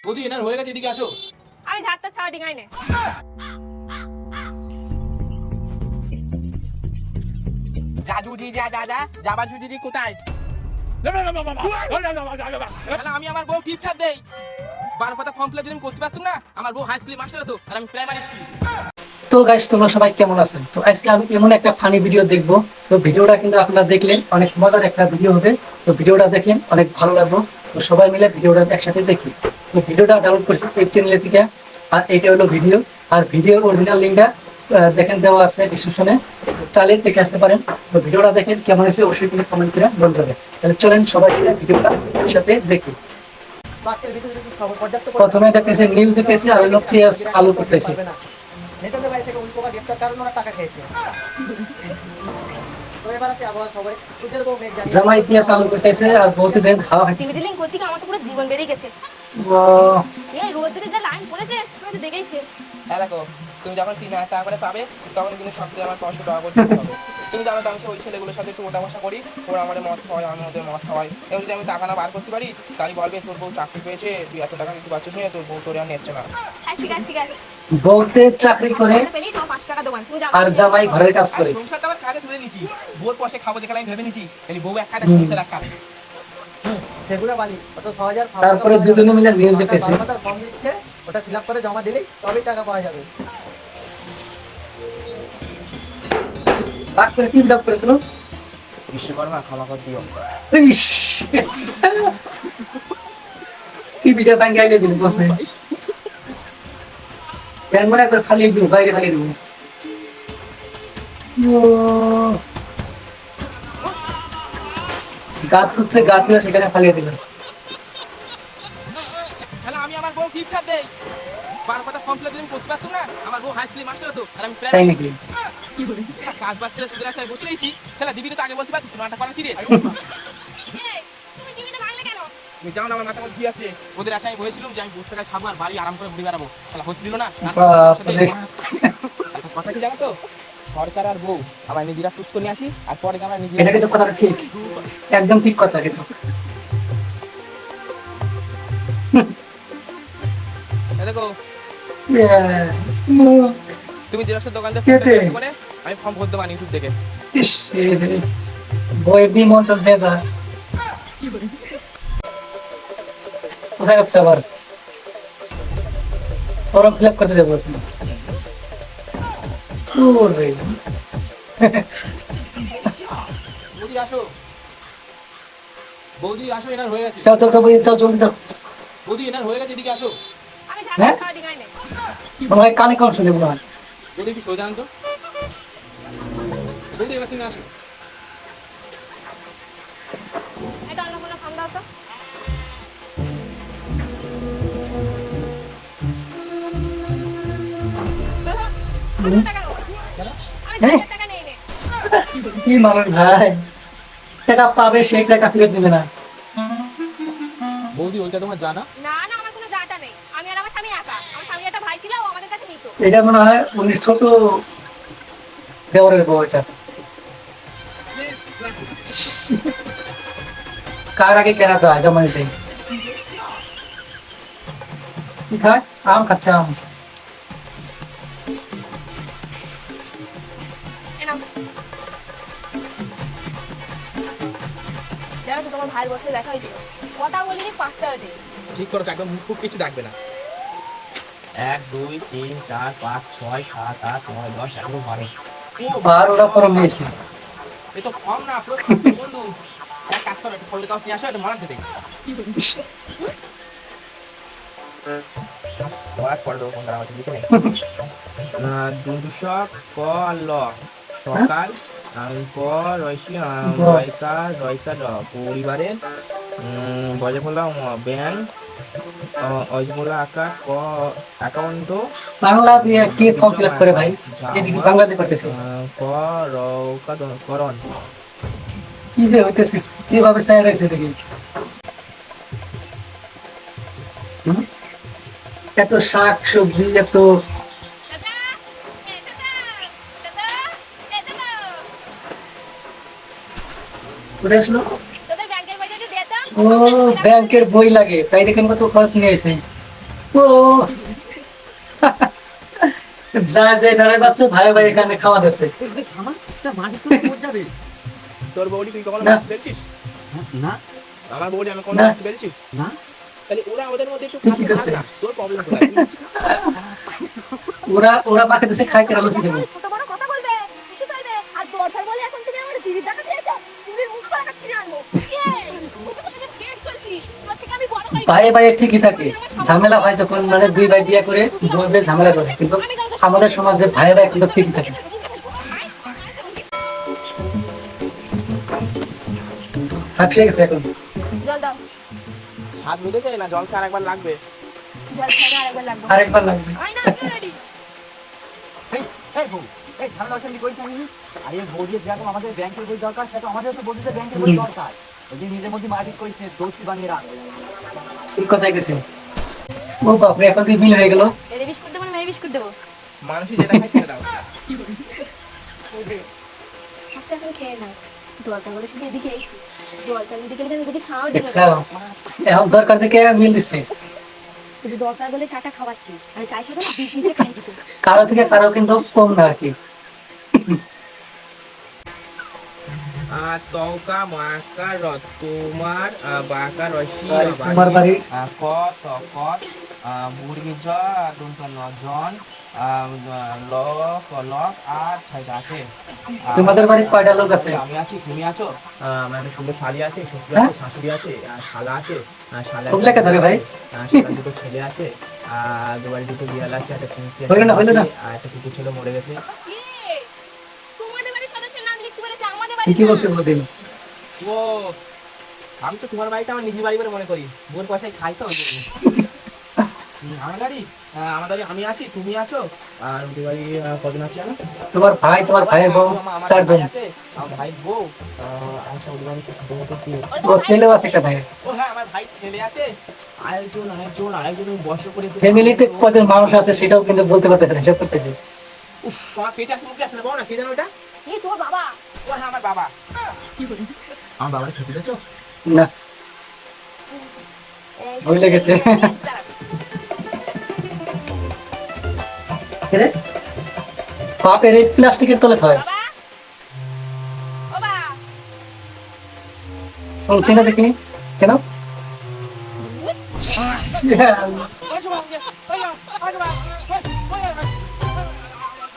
বৌদি এনার হয়ে গেছে, এদিকে আসো। আমি ঝাড়টা ছাড়া ডিঙাই নে। জাজুজি যা যা যা যাবার সুজি কোথায়? আমি আমার বউ টিচার দেই, 12 পাতা ফর্ম ফিল আপ করতে পারতাম না? আমার বউ হাই স্কুলে মাস্টার হতো আর আমি প্রাইমারি স্কুলে। তো গাইস, তোমরা সবাই কেমন আছেন? তো আজকে আমি এমন একটা ফানি ভিডিও দেখবো। তো ভিডিওটা কিন্তু আপনারা দেখলেন, অনেক মজার একটা ভিডিও হবে। তো ভিডিওটা দেখেন, অনেক ভালো লাগবে। তো সবাই মিলে ভিডিওটা একসাথে দেখি। তো ভিডিওটা ডাউনলোড করছি এই চ্যানেল থেকে, আর এইটা হলো ভিডিও। আর ভিডিওর অরিজিনাল লিঙ্কটা দেখেন দেওয়া আছে ডিসক্রিপশনে, চালিয়ে দেখে আসতে পারেন। তো ভিডিওটা দেখেন কেমন হয়েছে অবশ্যই কিন্তু কমেন্ট করে বলে যাবে। তাহলে চলেন সবাই মিলে ভিডিওটা একসাথে দেখি। প্রথমে দেখতেছি নিউজ দেখতেছি, আর হলো পেঁয়াজ আলু করতেছি। নেতাদের বাড়ি থেকে উল্পোকা গ্রেফতার কারণ ওরা টাকা খেয়েছে। তো এবার আছে আবহাওয়া খবরে সুদের বউ মেঘ জানিয়ে জামাই পেঁয়াজ আলু করতেছে আর বলতে দেন হাওয়া খাইতেছে। টিভি দিলিং করতে আমার তো পুরো জীবন বেরিয়ে গেছে। এই রোদ্রে যে লাইন পড়েছে তুমি তো দেখেই শেষ। হ্যাঁ দেখো, তুমি যখন 3000 টাকা করে পাবে তখন কিন্তু সপ্তাহে আমার 500 টাকা করে দিতে হবে। তুমি জানো তো আমি ওই ছেলেগুলোর সাথে একটু ওঠা বসা করি, ওরা আমাদের মদ খাওয়ায়, আমি ওদের মদ খাওয়াই। এবার যদি আমি টাকা না বার করতে পারি তাহলে বলবে তোর বউ চাকরি পেয়েছে, তুই এত টাকা দিতে পারছিস না, তোর বউ তোর আর নিচ্ছে না। ঠিক আছে ঠিক আছে। বউতে চাকরি করে আর জামাই ঘরের কাজ করে। সংসারটা আবার কাজে তুলে নিছি, বউর পয়সা খাবো দেখে আমি ভেবে নিছি তাহলে বউ এক কাজে সংসার এক কাজে। সেগুলো বালি অত 6000 তারপরে দুজনে মিলে নিউজ দেখতেছে। ফর্ম দিচ্ছে, ওটা ফিল আপ করে জমা দিলেই তবেই টাকা পাওয়া যাবে। বাক করে টিপ ডাপ করে দিল। বিশ্বকর্মা ক্ষমা করে দিও। ইস, টিভিটা ভাঙে আইলে দিল বসে। ক্যামেরা করে খালি দিল, বাইরে খালি দিল। গাছ হচ্ছে, গাছ নিয়ে সেখানে ফালিয়ে দিল। তাহলে আমি আমার বউ টিচার দেই, 12 পাতা ফর্ম ফিল আপ করতে পারতাম না? আমার বউ হাই স্কুলে মাস্টার হতো আর আমি তাই প্রাইমারি নাকি? কাজ বাচ্চারা সুদের আশায় বসে রয়েছি। শালা দিবি তো আগে বলতে পারছিস না, করা কি রে? এই তুমি টিভিটা ভাঙলে কেন? তুমি যাও না, আমার মাথা মধ্যে কি আছে? ওদের আশায় বলেছিলাম যে আমি বসে টাকা খাবো আর বাড়ি আরাম করে ঘুরে বেড়াবো, শালা হচ্ছে দিল না। বাপরে। কথা কি জানো তো, সরকার আর বউ আমার নিজেরা চুজ করে নিয়ে আসি আর পরে আমরা এটা নিজেরা। কিন্তু কথাটা ঠিক, একদম ঠিক কথা কিন্তু। দেখো তুমি জেরক্সের দোকান থেকে কেটে। করে আমি ফর্ম ভরতে পারি ইউটিউব দেখে। ইস, বইয়ের দিয়ে মনটা ভেজা। কোথায় যাচ্ছে আবার? ফর্ম ফিল আপ করতে যাবো এখন। ওরে, বৌদি আসো, বৌদি আসো, এনার হয়ে গেছে। চল চল চল বৌদি, চল জলদি চল। বৌদি এনার হয়ে গেছে, এদিকে আসো। আমি হ্যাঁ? ঝাড়টা ছাড়া ডিঙাই নে। মনে হয় কানে কম শুনে মনে হয়। বৌদি একটু সোজা আনতো। বৌদি এবার তুমি আসো। এটা অন্য কোনো ফর্ম দাও তো। আমি হ্যাঁ? 2000 টাকা নেই নে। কি মানুষ ভাই, টাকা পাবে সেই টাকা ফেরত দিবে না। বৌদি ওইটা তোমার জানা? না না, আমার কোনো জাটা নেই। আমি আর আমার স্বামী একা। আমার স্বামী একটা ভাই ছিল, ও আমাদের কাছে নিত। এটা মনে হয় উনি ছোট দেওয়ারের বউ। এটা কার আগে কেনা যায় জমানিতে? কি খায়? আম খাচ্ছে, আম। এ নাও। জানো তো তোমার ভাইয়ের বসে দেখা হয়েছিল, কথা বলিনি 5 টাকা দিয়ে। ঠিক করো, একদম মুখ ফুক কিছু ডাকবে না। 1 2 3 4 5 6 7 8 9 10 11 12। আর ওরা ফরম নিয়েছে। এই তো কম না, পুরো বন্ধু। এক কাজ করো, একটা ফোল্ডার কাগজ নিয়ে আসো, এটা মারাতে দেই। ওয়াট পড়ে দেবো, কোনটা আমাকে লিখে নেই। দুদুশক ক ল সকাল ক রয়সি রয়কা রয়কা ড পরিবারের বজফলা ব্যাংক অজমুলা আকার ক অ্যাকাউন্ট বাংলা দিয়ে কে ফর্ম ফিল আপ করে ভাই? এদিকে বাংলা দিয়ে করতেছে। ক রৌকা করণ। কি যে হইতেছে, যেভাবে স্যার আছে দেখি। এত শাক সবজি, এত দাদা, এ দাদা, দাদা, এ দাদা। কোথায় আসলো? তোদের ব্যাংকের ও ব্যাংকের বই লাগে, তাই দেখেন কত খরচ নিয়েছে। ও যা যে নারে বাচ্চা ভাই ভাই এখানে খাওয়া দিচ্ছে। থামা, তা মাটির তো পড়ে যাবে। তোর বৌদি তুই কখনো না। মাছ ফেলছিস? না আমার বৌদি আমি কোনো না। মাছ ফেলছি? না, তাহলে ওরা ওদের মধ্যে একটু ঠিকই খাচ্ছে আছে। না, তোর প্রবলেম কোথায়? ওরা ওরা মাকে দিচ্ছে খাই কেন লুচি দেবো। ছোট বড় কথা বলবে কি বলবে আর দরকার বলে এখন তুমি আমার দিদির দেখা দিয়েছো চুরির মুখ করে কাছে আনবো ওকে তো কেস করছি তোর থেকে আমি বড় হই ভাই ভাই ঠিকই থাকে, ঝামেলা হয় যখন মানে দুই ভাই বিয়ে করে বলবে ঝামেলা করে, কিন্তু আমাদের সমাজে ভাই ভাই কিন্তু ঠিকই থাকে। হাঁপিয়ে গেছে এখন। জল দাও স্বাদ মিটেছে না জল খাওয়ার একবার লাগবে? জল খাবে আরেকবার লাগবে আরেকবার লাগবে। আই না রেডি এই এই বউ, এই ঝামেলা অশান্তি করিস না নি। আরে বৌদি যেরকম আমাদের ব্যাংকের বই দরকার, সেটা আমাদের তো বৌদিতে ব্যাংকের বই দরকার। ওই যে নিজের মধ্যে মারপিট করিস না, দোস্তি বানিয়ে রাখ। ঠিক কথাই গেছে। ও বাপরে, এখন কি মিল হয়ে গেল। মেরে বিস্কুট দেবো না মেরে বিস্কুট দেবো মানুষই যেটা খায় সেটা দাও। আচ্ছা এখন খেয়ে নাও দরকার বলে শুধু এদিকে এইছি দরকার এদিকে গেলে এদিকে ছাও দেবে দেখছো, এখন দরকার থেকে মিল দিচ্ছে। শুধু দরকার বলে চাটা খাওয়াচ্ছি আর চাই সাথে বিষ মিশে খাই দিত কারো থেকে কারো কিন্তু কম না আর কি। তৌকা মাকা রত তোমার বাকা রশি তোমার বাড়ি ক তকত মুরগি জ দন্ত নজন ল কলক আর ছয়টা আছে। তোমাদের বাড়ি কয়টা লোক আছে? আমি আছি, তুমি আছো, আমার একটা সুন্দর শালি আছে, শ্বশুর হ্যাঁ? আছে, শাশুড়ি আছে, আর শালা আছে, শালা ওগুলা কে ধরে ভাই? শালার দুটো ছেলে আছে, আর দুবারে দুটো বিড়াল আছে, একটা চিংড়ি হইলো না, হইলো না। আর একটা কুকুর ছিল মরে গেছে। কি তোমাদের বাড়ির সদস্যের নাম লিখতে বলেছে আমাদের ঠিকই বলছে বদিন। ও আমি তো তোমার বাড়িটা আমার নিজের বাড়ি বলে মনে করি, বোর পয়সায় খাই তো ওই জন্য। আমার বাড়ি আমার বাড়ি আমি আছি, তুমি আছো, আর ওদের বাড়ি কজন আছে জানো? তোমার ভাই, তোমার ভাইয়ের বউ, আমার চারজন। ভাই আছে, আমার ভাই বউ, আচ্ছা ওদের বাড়ি ছোট মতো কি? ও ছেলেও আছে একটা ভাই। ও হ্যাঁ আমার ভাই ছেলে আছে, আরেকজন বয়স করে ফ্যামিলিতে কজন মানুষ আছে সেটাও কিন্তু বলতে পারতেছে না, হিসাব করতেছে। উফ আমার পেটে আসলে মুখে আসলে বলো না কে জানো ওটা? এই তোর বাবা ও হ্যাঁ আমার বাবা। আমার বাবাটা খেতে দিয়েছো? না, ভুলে গেছে। এরে বাপের এই প্লাস্টিকের তলে হয়, বাবা ও বাবা শুনছি না দেখি কেন।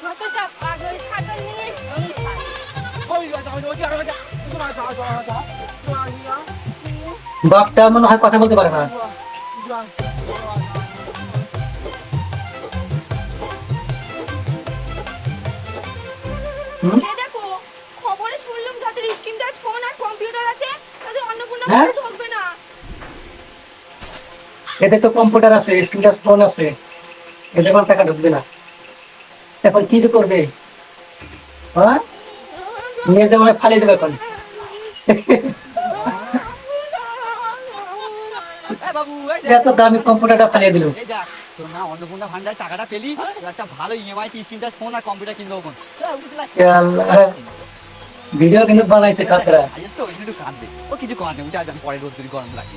যত সব পাগল ছাগল নিয়ে বাপটা মনে হয় কথা বলতে পারে না। হুম? এই দেখো খবরে শুনলাম যাদের স্ক্রিন টাচ ফোন আর কম্পিউটার আছে তাদের অন্নপূর্ণা হ্যাঁ? পুজো ঢুকবে না এদের তো কম্পিউটার আছে, স্ক্রিন টাচ ফোন আছে, এদের কোনো টাকা ঢুকবে না। এখন কি যে করবে, হ্যাঁ নিয়ে যে মানে ফালিয়ে দেবে এখন। এই বাবু, এই দেখ। এত দামি কম্পিউটারটা ফালিয়ে দিল। এই দেখ, তোর না অন্নপূর্ণা ভান্ডার টাকাটা পেলি, তোর একটা ভালো ইএমআই তে স্ক্রিন টাচ ফোন আর কম্পিউটার কিনবো কোন। ভিডিও কিন্তু বানাইছে কাতরা। আজ তো একটু কাঁদবে, ও কিছু কাঁদবে, উঠে যান পরে রোদ যদি গরম লাগে।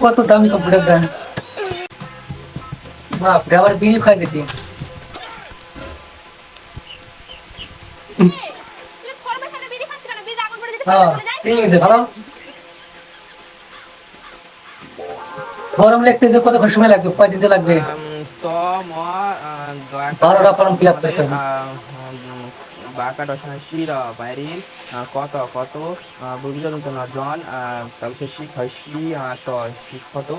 কত দামি কম্পিউটারটা, বাপরে আবার বিড়ি খাই দিতি। তুই খরমের সাথে বিড়ি খাচ্ছিস কেন বিড়ি আগুন করে দিতে হ্যাঁ চলে যায় ঠিক আছে, ভালো। ফর্ম লিখতে যে কতক্ষণ সময় লাগবে, কয়দিন তো লাগবে? বারোটা ফর্ম fill up করতে হবে। বাঁকা রচনা শির বাইরিল কত কত বুঝল জন তারপরে শিখ হয় শি তো শিক্ষত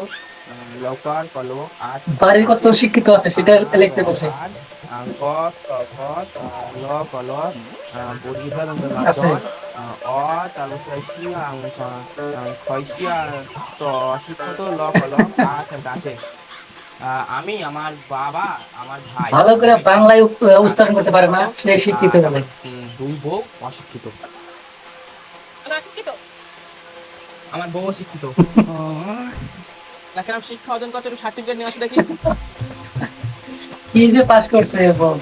লকার কলো আট বাড়ির কত শিক্ষিত আছে সেটা লিখতে বলছে। কত কত ল কল বুঝল আছে। জন অ তারপরে শি খয়সিয়া তো শিক্ষত ল কল আট আছে। আমি আমার বাবা আমার ভাই ভালো করে বাংলায় উচ্চারণ করতে পারে না, সে শিক্ষিত বলে। দুই বউ অশিক্ষিত, আমি অশিক্ষিত আমার বউ শিক্ষিত। দেখেন শিক্ষা অর্জন করতে একটু সার্টিফিকেট নিয়ে আসো দেখি। কি যে পাস করছে বল।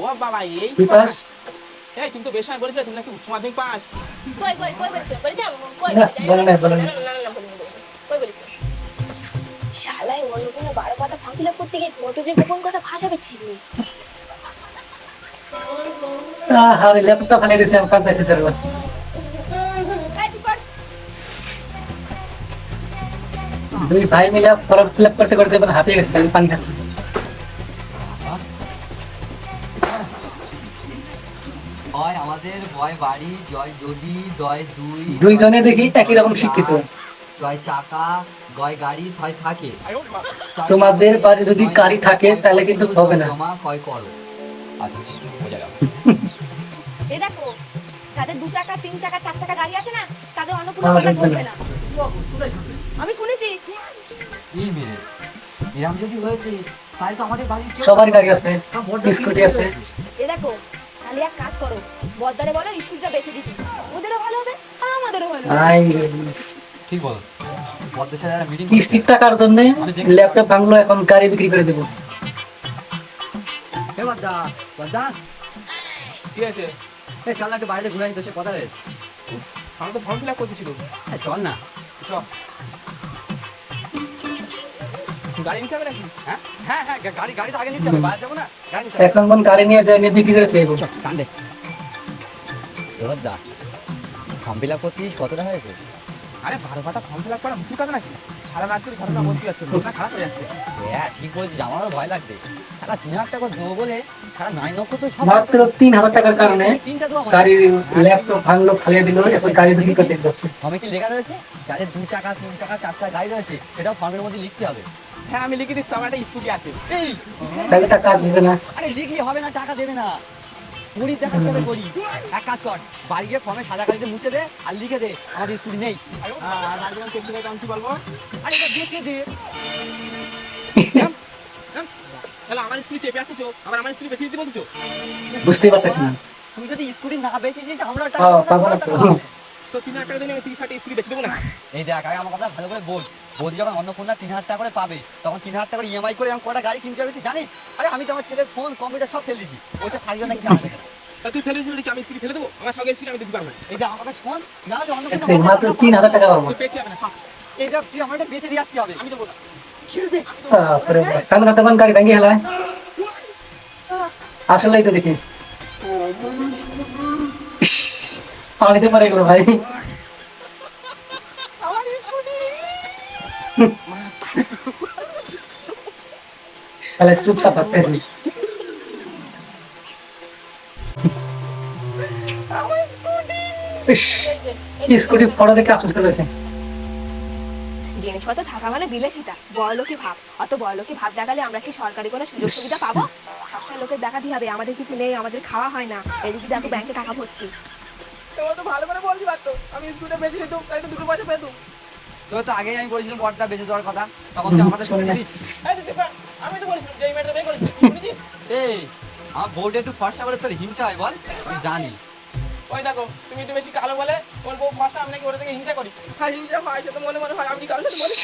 ও বাবা এই তুই পাস? এই তুমি তো বেশ সময় বলেছিলে তুমি নাকি উচ্চ মাধ্যমিক পাস। কই কই কই বলেছে বলেছে কই না, বলে নাই, বলে নাই। না না বলিনি কই বলেছে শালাই অন্য কোনো 12 পাতা ফর্ম ফিল আপ করতে গিয়ে কত যে গোপন কথা ভাষাবে ছিলি আরে ল্যাপটপটা ফালিয়ে দিয়েছে, আমি কাঁদতেছি স্যার। এই চুপ কর দুই ভাই মিলে ফর্ম ফিল আপ করতে করতে এবার হাঁপিয়ে গেছে, খালি পানি খাচ্ছে। হয় আমাদের ভয় বাড়ি, জয় যদি, দয় দুই, দুইজনে দেখি একই রকম শিক্ষিত। জয় চাকা, গয় গাড়ি, থয় থাকে। তোমাদের বাড়ি যদি গাড়ি থাকে তাহলে কিন্তু হবে না। জমা কয় করো। আচ্ছা বোঝা গেল। এই দেখো যাদের 2 চাকা 3 চাকা 4 চাকা গাড়ি আছে না তাদের অন্নপূর্ণা আমার কার্ড লাগবে ধরবে না। না আমি শুনেছি এই মেরে এরম যদি হয়েছে তাহলে তো আমাদের বাড়ির কেউ সবারই গাড়ি আছে, তা বড্ড স্কুটি আছে। এই দেখো তাহলে এক কাজ করো বদ্দারে বলো স্কুলটা বেচে দিতে ওদেরও ভালো হবে আর আমাদেরও ভালো হবে আই ঠিক বল। বড়দের সাথে একটা মিটিং কিস্তির টাকার জন্য ল্যাপটপ ভাঙলো, এখন গাড়ি বিক্রি করে দেবো। হে বদ্দা, বদ্দা, কি আছে? এই চল না একটু বাইরে ঘুরে আসি তো, সে কথা রে। আমি তো ফর্ম ফিল আপ করতেছিল। চল না। চল গাড়ি নিতে হবে নাকি? হ্যাঁ হ্যাঁ হ্যাঁ গাড়ি তো আগে নিতে হবে, বাইরে যাবো না, গাড়ি নিতে হবে। এখন কোন গাড়ি নিয়ে যায় নিয়ে বিক্রি করে চাইবো। চল কান্দে। বদ্দা ফর্ম ফিল আপ করছিস, কতটা হয়েছে? আরে 12 পাতা ফর্ম ফিল আপ করা মুশকিল কথা নাকি? সারা রাত ধরে ঘটনা বলতে যাচ্ছে, মনটা খারাপ হয়ে যাচ্ছে। হ্যাঁ ঠিক বলছিস, আমারও ভয় লাগবে। সারা 3,000 টাকা দেবো বলে সারা 9 লক্ষ তো সব মাত্র 3,000 টাকার কারণে তিনটা দেবো গাড়ির ল্যাপটপ ভাঙলো, ফালিয়ে দিল, এখন গাড়ি বিক্রি করতে যাচ্ছে। ফর্মে কি লেখা রয়েছে? যাদের 2 চাকা 3 চাকা 4 চাকা গাড়ি রয়েছে সেটাও ফর্মের মধ্যে লিখতে হবে। হ্যাঁ আমি লিখে দিচ্ছি, আমার একটা স্কুটি আছে। এই তাহলে টাকা দিবে না। আরে লিখলে হবে না, টাকা দেবে না। গরিব দেখাতে হবে গরিব। এক কাজ কর, বাড়ি গিয়ে ফর্মে সাদা কালিতে মুছে দে আর লিখে দে আমাদের স্কুটি নেই। আর বাড়ি যখন চেক দিবে আমি কি বলবো? আরে এটা বেঁচে দে। তাহলে আমার স্কুটি চেপে আসতেছো, আবার আমার স্কুটি বেশি দিতে বলছো? বুঝতেই পারতেছি না। তুই যদি স্কুটি না বেচেছিস আমরা হ্যাঁ, পাবো না তো। তো 3,000 টাকা দিলে আমি 30,000 স্কুটি বেশি দেবো না? এই দেখ আগে আমার কথা ভালো করে বোঝ। বৌদি যখন অন্নপূর্ণা 3,000 টাকা করে পাবে তখন 3,000 টাকা করে ইএমআই করে আমি কটা গাড়ি কিনতে পারছি জানিস? আরে আমি তো আমার ছেলের ফোন কম্পিউটার সব ফেলে দিয়েছি, ওইসব থাকবে নাকি জানা যাবে না। তা তুই ফেলে দিবি কি আমি স্কুটি ফেলে দেবো? আমার সঙ্গে স্কুটি আমি দিতে পারবো না। এই যে আমার কথা শোন, না যে আচ্ছা, মাত্র 3,000 টাকা পাবো। তুই পেয়েছি হবে না সব। এইটা তুই আমার এটা বেঁচে দিয়ে আসতে হবে। আমি দেবো না। বাপরে বাপ, কান্না তখন গাড়ি ভেঙে হেলায়। আসলেই তো দেখি পানিতে পড়ে গেল ভাই। আমার স্কুটি তাহলে চুপচাপ থাকতেছি। স্কুটি পড়া দেখে আফসোস করেছে। জিনিসপত্র থাকা মানে বিলাসিতা বড়লোকি ভাব অত বড়লোকি ভাব দেখালে আমরা কি সরকারি কোনো সুযোগ সুবিধা পাবো সবসময় লোকের দেখাতে হবে আমাদের কিছু নেই আমাদের খাওয়া হয় না এদিকে দেখো ব্যাংকে টাকা ভর্তি তোমরা তো ভালো করে বলতে পারতো, আমি স্কুটিটা বেশি নিতাম, তাই তো 2 পয়সা পেতাম। তো তো আগেই আমি বলেছিলাম বড়টা বেঁচে দেওয়ার কথা, তখন তুই আমাদের শুনে দিস। এই তুই চুপ কর। আমি তো বলেছিলাম যে এই ম্যাটারটা বের করেছিস, বুঝেছিস? এই আমার বোর্ডে একটু ফর্সা বলে তোর হিংসা হয় বল, আমি জানি। ওই দেখো তুমি একটু বেশি কালো বলে ওর বউ ভাষা আমি নাকি ওর থেকে হিংসা করি। আর হিংসা হয় সে তো মনে মনে হয়, আমি কি কারোর সাথে বলি?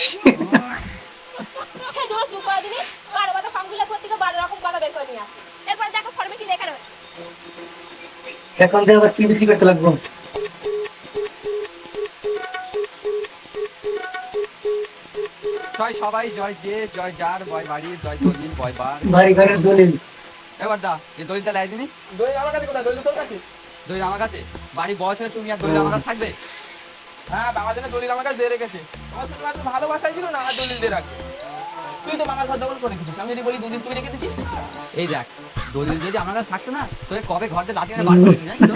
হ্যাঁ তোমার চুপ করে দিনি 12 পাতা ফর্মগুলো ভর্তি করে 12 রকম করা বের করে নিয়ে আস এরপর দেখো ফর্মে কি লেখা রয়েছে এখন থেকে আবার কি বিক্রি করতে লাগবো? জয় সবাই, জয় যে, জয় যার, বয় বাড়ি, জয় দলিল, বয় বার। বাড়ি ঘরের দলিল। এবার দা এই দলিলটা লাই দিনি। দই আমার কাছে কোথায়? দই তো তোর কাছে। দলিল আমার কাছে, বাড়ি বয়স হলে তুমি আর দলিল আমার কাছে থাকবে। হ্যাঁ বাবার জন্য দলিল আমার কাছে দিয়ে রেখেছে। আমার শুধুমাত্র ভালোবাসাই ছিল না আর দলিল দিয়ে রাখবে। তুই তো বাবার ঘর দখল করে রেখেছিস, আমি যদি বলি 2 দিন তুই রেখে দিচ্ছিস। এই দেখ দলিল যদি আমার কাছে থাকতো না তোকে কবে ঘরটা লাথি মেরে বার করে দিতি জানিস তো?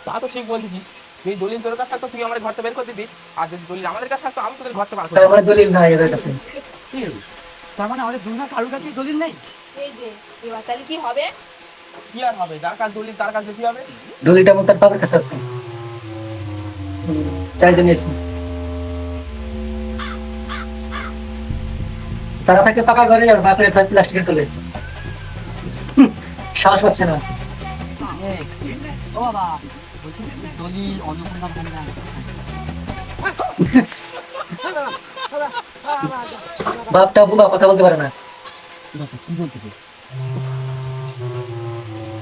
তা তো ঠিক বলছিস, যদি দলিল তোর কাছে থাকতো তুই আমার ঘরটা বের করে দিতিস, আর যদি দলিল আমাদের কাছে থাকতো আমি তোদের ঘরটা বার করে তার দিতাম। মানে দলিল নাই এদের কাছে। এই, তার মানে আমাদের দুই না কারোর কাছে দলিল নেই। এই যে এবার তাহলে কি হবে কি আর হবে, যার কাছে দলিল তার কাছে কি হবে? দলিলটা আমার তার বাবার কাছে আছে। চাইতে নিয়েছি। তারা থাকে পাকা ঘরে, আর বাপরে থাকে প্লাস্টিকের তলে। সাহস পাচ্ছে না। এই, ও বাবা বলছি দলিল অন্নপূর্ণা ভান্ডার। বাপটা বুবা কথা বলতে পারে না। কি বলতেছে?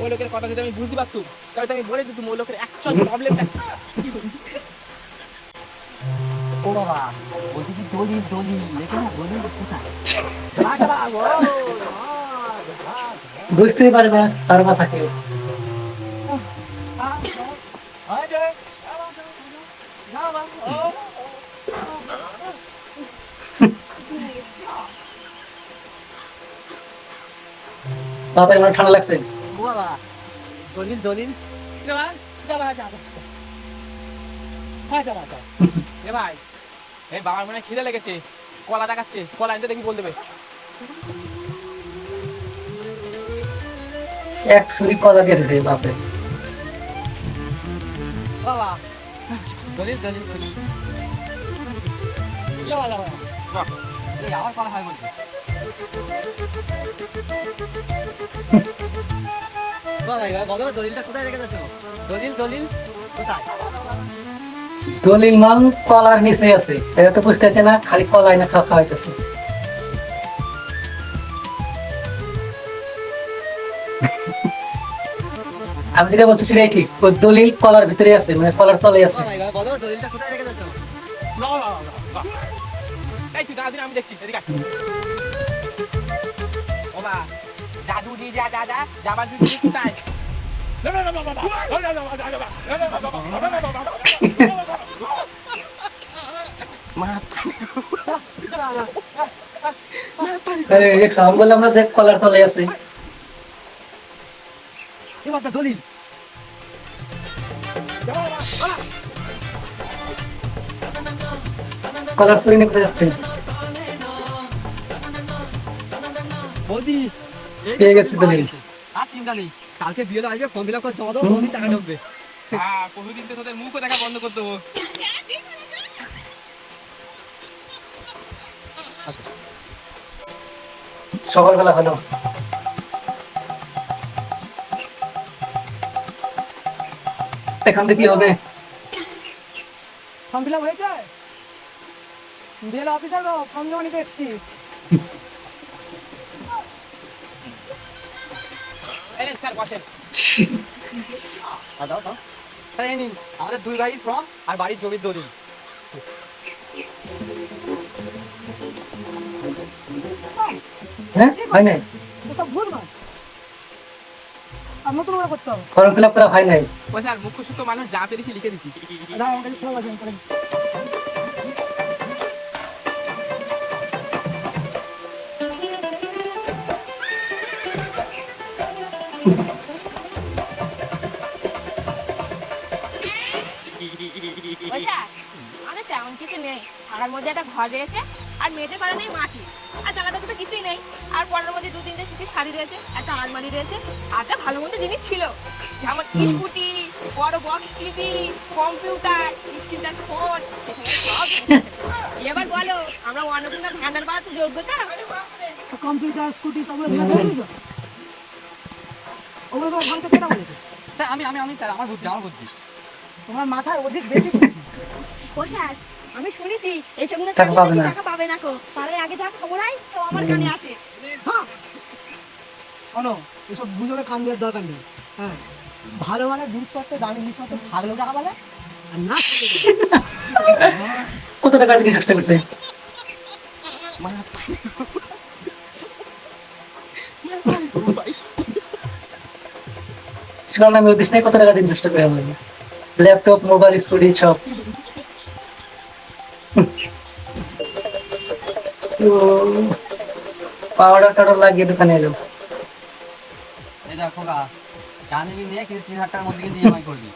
ওই লোকের কথা যদি আমি বুঝতে পারতুম তাহলে তো আমি বলে দিতুম ওই লোকের অ্যাকচুয়াল প্রবলেমটা ও বাবা, বলতেছি দলিল দলিল, লেখে না দলিল কোথায়? বুঝতেই পারে না তার মাথা কেউ। মাথায় আমার ঠান্ডা লাগছে। ও বাবা, দলিল দলিল। এ ভাই এই বাবার মনে হয় খিদে লেগেছে কলা দেখাচ্ছে কলা এনে দেখি বল দেবে এক ছুরি কলা দিয়ে দিতে বাপে। বাবা, দলিল দলিল দলিল। এই আবার কলা হয় বলছে। বাবা, এবার বলো দলিলটা কোথায় রেখে গেছো? দলিল দলিল কোথায়? দলিল মাল কলার নিচে আছে, এটা তো বুঝতেছে না, খালি কলাই না খাওয়া হইতেছে। আমি যেটা বলছি সেটাই ঠিক, ওই দলিল কলার ভিতরে আছে, মানে কলার তলে আছে। বাবা, এবার বলো দলিলটা কোথায় রেখে গেছো? এই তুই দাঁড়া আমি দেখছি এদিকে আয়। ও মা জাদু দি যা যা যা যাবার জুড়ি কোথায় দেখছো, আমি বললাম না যে কলার তলে আছে। এবার তো দলিল। কলার ছুরি নিয়ে কোথায় যাচ্ছে? বৌদি, এই পেয়ে গেছি দলিল। আর চিন্তা নেই, কালকে বিয়েতে আসবে, ফর্ম ফিল আপ করে জমা দেবো, ফর্মে টাকা ঢুকবে। হ্যাঁ বহুদিন তো তোদের মুখও দেখা বন্ধ করে দেবো সকালবেলা হলো, এখন তো কি হবে? ফর্ম ফিল আপ হয়েছে? বিএল অফিসার গো, ফর্ম জমা নিতে এসেছি। এই নেন স্যার বসেন দাও দাও, তাহলে এই নিন আমাদের দুই ভাই ফর্ম আর বাড়ির জমির দলিল। হ্যাঁ হয় নাই, ওসব ভুল না, আর নতুন করে করতে হবে। ফর্ম ফিল আপ করা হয় নাই। ও স্যার মুখ্য সূক্ষ্ম মানুষ যা পেরেছি লিখে দিচ্ছি দাঁড়াও, আমার কাছে ফর্ম আছে, আমি করে দিচ্ছি। পয়সা আমাদের তেমন কিছু নেই, থাকার মধ্যে একটা ঘর রয়েছে আর মেঝে করা নেই মাটি, আর জানাতে তো কিছুই নেই, আর পরের মধ্যে দু তিনটে সুতির শাড়ি রয়েছে, একটা আলমারি রয়েছে, আর একটা ভালো মন্দ জিনিস ছিল যেমন স্কুটি, বড় box TV, computer, screen touch phone, সব জিনিস আছে। এবার বলো আমরা অন্নপূর্ণা ভান্ডার পাওয়ার তো যোগ্যতা? তো কম্পিউটার, স্কুটি সবগুলো ফিল আপ করে দিয়েছো? ওগুলো তোমার ভাঙতে কেনা বলেছে? স্যার আমি আমি আমি স্যার, আমার বুদ্ধি আমার বুদ্ধি। তোমার মাথায় অধিক বেশি বুদ্ধি। পোশাক আমি শুনেছি এসবগুলো টাকা পাবে না। টাকা পাবে না কো, তাহলে আগে যা খবর আই তো আমার কানে আসে। হ্যাঁ, শোনো, এসব গুজবে কান দেওয়ার দরকার নেই। হ্যাঁ, ভালো ভালো জিনিসপত্র, দামি জিনিসপত্র থাকলেও টাকা পাবে, আর না কত টাকা জিনিস নষ্ট করছে? শুনলাম আমি উদ্দেশ্য নেই, কত টাকা জিনিস নষ্ট করে আমার ল্যাপটপ, মোবাইল, স্কুটি সব। পাউডার টাউডার লাগিয়ে দোকানে এলো। এই দেখো গা, জানিবি নিয়ে কিন্তু 3,000 টাকার মধ্যে কিন্তু ইএমআই করবি,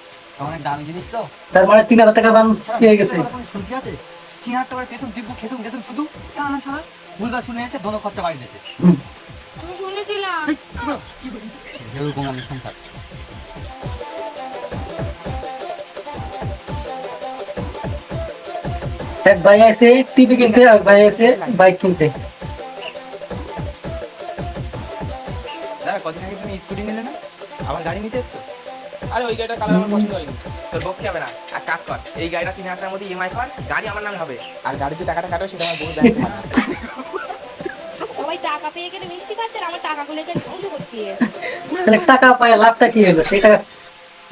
অনেক দামি জিনিস তো। তার মানে 3,000 টাকা দাম পেয়ে গেছে। শুনতে আছে 3,000 টাকার পেতুম দিব, খেতুম যেতুম শুধু না সারা ভুলভাল শুনে এসে দোনো খরচা বাড়ি দিয়েছে। তুমি শুনেছিলাম এরকম আমি সংসার। এক ভাই আছে টিভি কিনতে, আর ভাই আছে বাইক কিনতে। দাদা, কদিন আগে তুমি স্কুটি নিলে না, আবার গাড়ি নিতে এসছো? আরে ওই গাড়িটার কালার আমার পছন্দ হয়নি তোর বকতে হবে না এক কাজ কর এই গাড়িটা 3,000 টাকার মধ্যে ইএমআই কর গাড়ি আমার নামে হবে আর গাড়ির যে টাকাটা কাটবে সেটা আমার বউ ব্যাংকে সবাই টাকা পেয়ে গেলে মিষ্টি খাচ্ছে আর আমার টাকাগুলো এখানে ধ্বংস করতে গেছে। তাহলে টাকা পায় লাভটা কি হলো সেটা?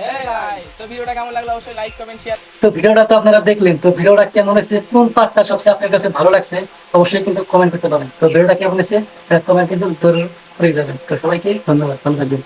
হ্যাঁ guys, তো ভিডিওটা কেমন লাগলো অবশ্যই লাইক কমেন্ট শেয়ার। তো ভিডিওটা তো আপনারা দেখলেন, তো ভিডিওটা কেমন হয়েছে, কোন পার্টটা সবচেয়ে আপনার কাছে ভালো লাগছে অবশ্যই কিন্তু কমেন্ট করতে পারেন। তো ভিডিওটা কেমন হয়েছে কমেন্ট কিন্তু উত্তর করে যাবেন। তো সবাইকে ধন্যবাদ, ভালো থাকবেন।